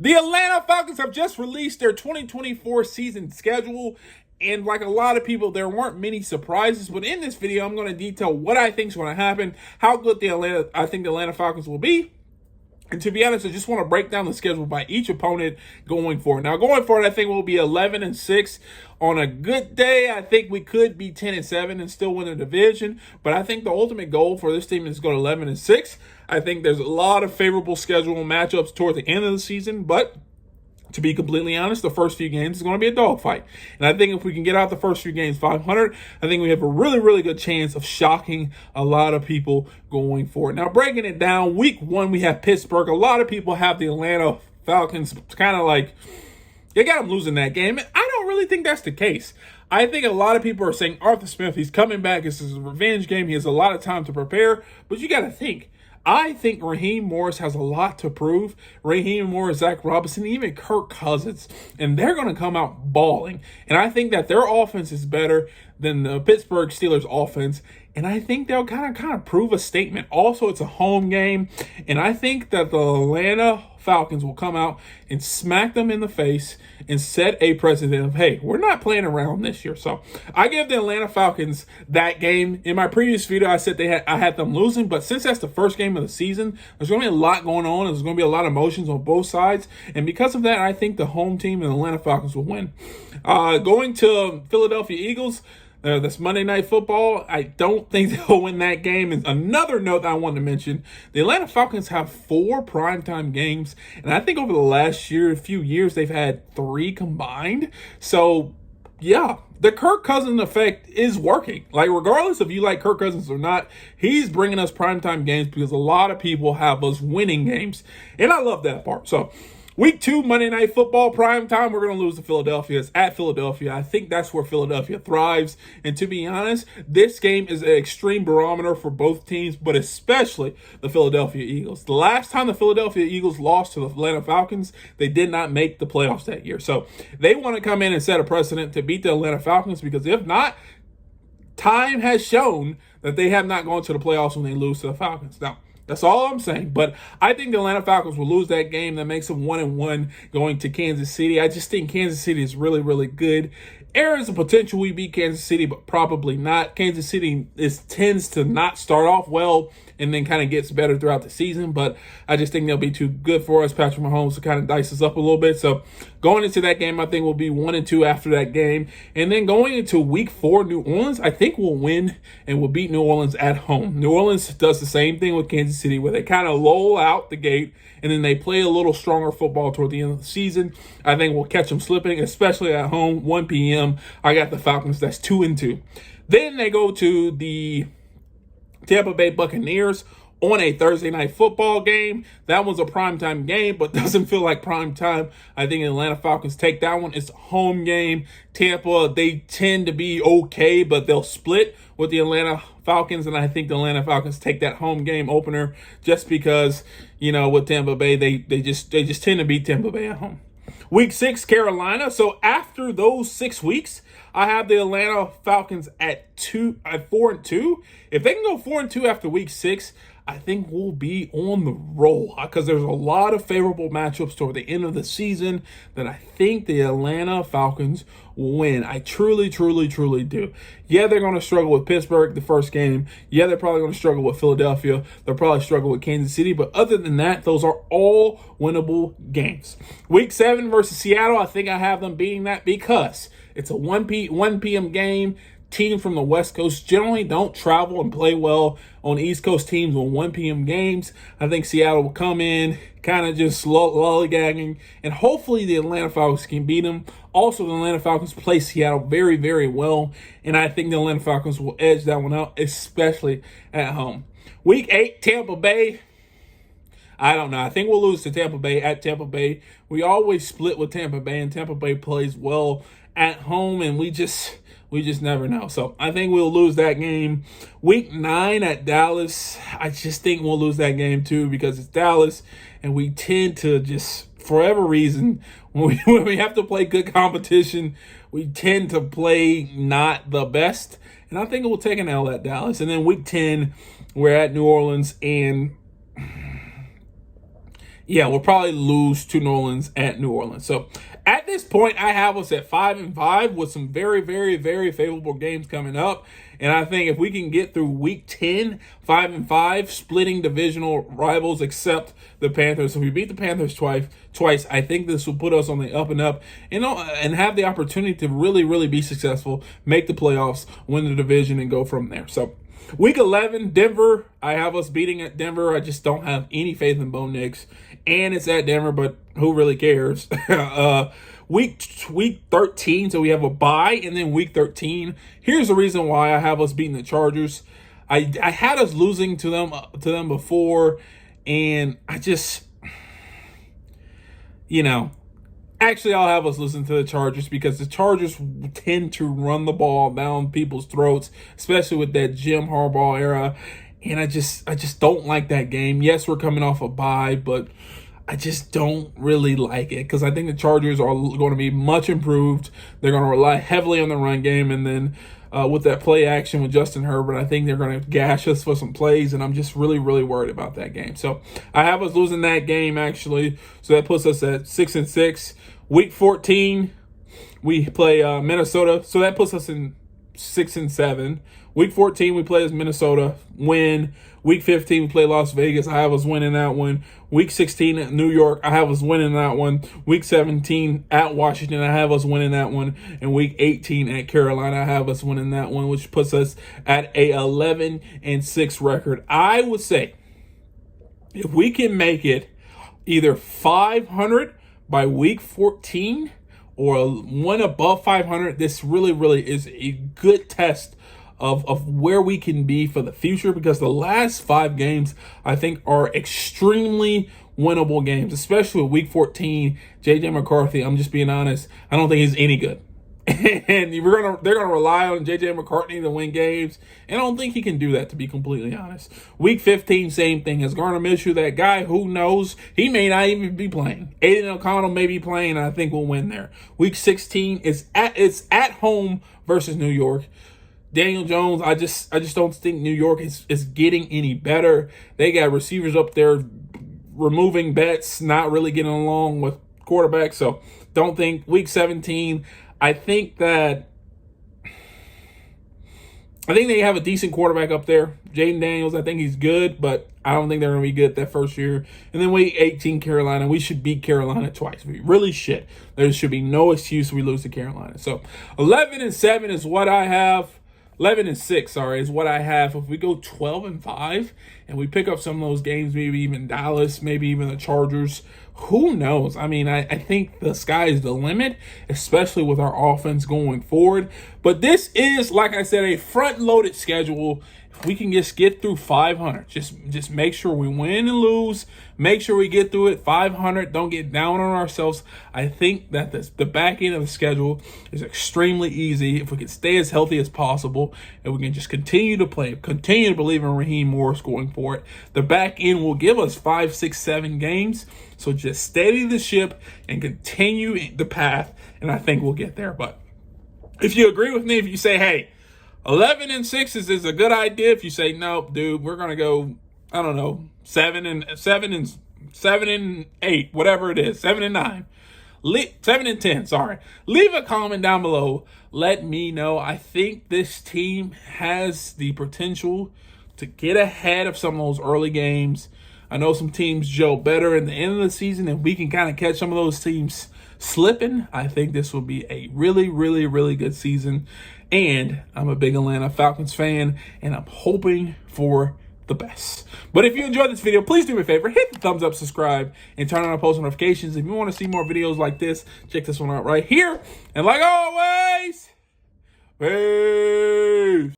The Atlanta Falcons have just released their 2024 season schedule. And like a lot of people, there weren't many surprises. But in this video, I'm going to detail what I think is going to happen, how good I think the Atlanta Falcons will be. And to be honest, I just want to break down the schedule by each opponent going forward. Now, going forward, I think we'll be 11-6. On a good day, I think we could be 10-7 and still win the division. But I think the ultimate goal for this team is to go 11-6. I think there's a lot of favorable schedule matchups toward the end of the season, but to be completely honest, the first few games is going to be a dogfight. And I think if we can get out the first few games 500, I think we have a really, really good chance of shocking a lot of people going forward. Now, breaking it down, week 1, we have Pittsburgh. A lot of people have the Atlanta Falcons kind of like, they got them losing that game. I don't really think that's the case. I think a lot of people are saying Arthur Smith, he's coming back. This is a revenge game. He has a lot of time to prepare. But you got to think. I think Raheem Morris has a lot to prove. Raheem Morris, Zach Robinson, even Kirk Cousins. And they're going to come out balling. And I think that their offense is better than the Pittsburgh Steelers offense. And I think they'll kind of prove a statement. Also, it's a home game. And I think that the Atlanta Falcons will come out and smack them in the face and set a precedent of, hey, we're not playing around this year. So I give the Atlanta Falcons that game. In my previous video, I said I had them losing, but since that's the first game of the season, there's going to be a lot going on. There's going to be a lot of emotions on both sides. And because of that, I think the home team and the Atlanta Falcons will win. Going to Philadelphia Eagles, that's Monday Night Football. I don't think they'll win that game. And another note that I wanted to mention, the Atlanta Falcons have 4 primetime games. And I think over the last few years, they've had 3 combined. So, yeah, the Kirk Cousins effect is working. Like, regardless if you like Kirk Cousins or not, he's bringing us primetime games because a lot of people have us winning games. And I love that part. So, Week 2, Monday Night Football, prime time, we're going to lose to Philadelphia. It's at Philadelphia. I think that's where Philadelphia thrives. And to be honest, this game is an extreme barometer for both teams, but especially the Philadelphia Eagles. The last time the Philadelphia Eagles lost to the Atlanta Falcons, they did not make the playoffs that year. So they want to come in and set a precedent to beat the Atlanta Falcons, because if not, time has shown that they have not gone to the playoffs when they lose to the Falcons. Now, that's all I'm saying. But I think the Atlanta Falcons will lose that game. That makes them 1-1 going to Kansas City. I just think Kansas City is really, really good. There is a potential we beat Kansas City, but probably not. Kansas City tends to not start off well and then kind of gets better throughout the season. But I just think they'll be too good for us. Patrick Mahomes to kind of dice us up a little bit. So going into that game, I think we'll be 1-2 after that game. And then going into week 4, New Orleans, I think we'll win and we'll beat New Orleans at home. New Orleans does the same thing with Kansas City, where they kind of lull out the gate and then they play a little stronger football toward the end of the season. I think we'll catch them slipping, especially at home, 1 p.m. I got the Falcons. That's 2-2. Then they go to the Tampa Bay Buccaneers on a Thursday night football game. That one's a primetime game, but doesn't feel like primetime. I think the Atlanta Falcons take that one. It's a home game. Tampa, they tend to be okay, but they'll split with the Atlanta Falcons, and I think the Atlanta Falcons take that home game opener just because, with Tampa Bay, they just tend to beat Tampa Bay at home. Week 6, Carolina. So after those 6 weeks, I have the Atlanta Falcons at 4-2. If they can go 4-2 after week 6, I think we'll be on the roll, because there's a lot of favorable matchups toward the end of the season that I think the Atlanta Falcons will win. I truly, truly, truly do. Yeah, they're going to struggle with Pittsburgh the first game. Yeah, they're probably going to struggle with Philadelphia. They'll probably struggle with Kansas City. But other than that, those are all winnable games. Week 7 versus Seattle, I think I have them beating that because it's a 1 p.m. game. Teams from the West Coast generally don't travel and play well on East Coast teams on 1 p.m. games. I think Seattle will come in, kind of just lollygagging, and hopefully the Atlanta Falcons can beat them. Also, the Atlanta Falcons play Seattle very, very well, and I think the Atlanta Falcons will edge that one out, especially at home. Week 8, Tampa Bay. I don't know. I think we'll lose to Tampa Bay at Tampa Bay. We always split with Tampa Bay, and Tampa Bay plays well at home, and we just never know. So I think we'll lose that game. Week 9 at Dallas, I just think we'll lose that game too, because it's Dallas, and we tend to just, for whatever reason, when we have to play good competition, we tend to play not the best. And I think we'll take an L at Dallas. And then week 10, we're at New Orleans, and Yeah, we'll probably lose to New Orleans at New Orleans. So at this point, I have us at 5-5 with some very, very, very favorable games coming up. And I think if we can get through week 10, 5-5, splitting divisional rivals except the Panthers. If we beat the Panthers twice, I think this will put us on the up and up, and have the opportunity to really, really be successful, make the playoffs, win the division, and go from there. So week 11, Denver. I have us beating at Denver. I just don't have any faith in Bo Nix. And it's at Denver, but who really cares? Week 13, so we have a bye, and then week 13. Here's the reason why I have us beating the Chargers. I had us losing to them before, and I just, actually, I'll have us listen to the Chargers because the Chargers tend to run the ball down people's throats, especially with that Jim Harbaugh era. And I just don't like that game. Yes, we're coming off a bye, but I just don't really like it because I think the Chargers are going to be much improved. They're going to rely heavily on the run game, and then with that play action with Justin Herbert, I think they're going to gash us for some plays, and I'm just really, really worried about that game. So I have us losing that game, actually. So that puts us at 6-6. Week 14, we play Minnesota. So that puts us in 6-7. Week 14, we play as Minnesota, win. Week 15, we play Las Vegas. I have us winning that one. Week 16 at New York, I have us winning that one. Week 17 at Washington, I have us winning that one. And week 18 at Carolina, I have us winning that one, which puts us at a 11-6 record. I would say if we can make it either 500 by week 14 or one above 500, this really, really is a good test of where we can be for the future, because the last 5 games, I think, are extremely winnable games, especially with week 14. J.J. McCarthy, I'm just being honest, I don't think he's any good. And they're gonna rely on J.J. McCarthy to win games, and I don't think he can do that, to be completely honest. Week 15, same thing. As Gardner Minshew, that guy, who knows? He may not even be playing. Aiden O'Connell may be playing, and I think we'll win there. Week 16 it's at home versus New York. Daniel Jones, I just don't think New York is getting any better. They got receivers up there removing bets, not really getting along with quarterbacks. So don't think. Week 17, I think they have a decent quarterback up there. Jaden Daniels, I think he's good, but I don't think they're going to be good that first year. And then week 18, Carolina. We should beat Carolina twice. We really should. There should be no excuse we lose to Carolina. So 11-7 is what I have. 11-6, sorry, is what I have. If we go 12-5 and we pick up some of those games, maybe even Dallas, maybe even the Chargers, who knows? I mean, I think the sky is the limit, especially with our offense going forward. But this is, like I said, a front-loaded schedule. If we can just get through 500, just make sure we win and lose. Make sure we get through it 500. Don't get down on ourselves. I think that the back end of the schedule is extremely easy if we can stay as healthy as possible and we can just continue to play, continue to believe in Raheem Morris going for it. The back end will give us 5, 6, 7 games. So just steady the ship and continue the path, and I think we'll get there. But if you agree with me, if you say, hey, 11-6 is a good idea. If you say, no, dude, we're gonna go, I don't know, 7-8, whatever it is, 7-9, 7-10. Sorry. Leave a comment down below. Let me know. I think this team has the potential to get ahead of some of those early games. I know some teams gel better in the end of the season, and we can kind of catch some of those teams slipping. I think this will be a really, really, really good season. And I'm a big Atlanta Falcons fan, and I'm hoping for the best. But if you enjoyed this video, please do me a favor, hit the thumbs up, subscribe, and turn on post notifications. If you want to see more videos like this, check this one out right here. And like always, peace.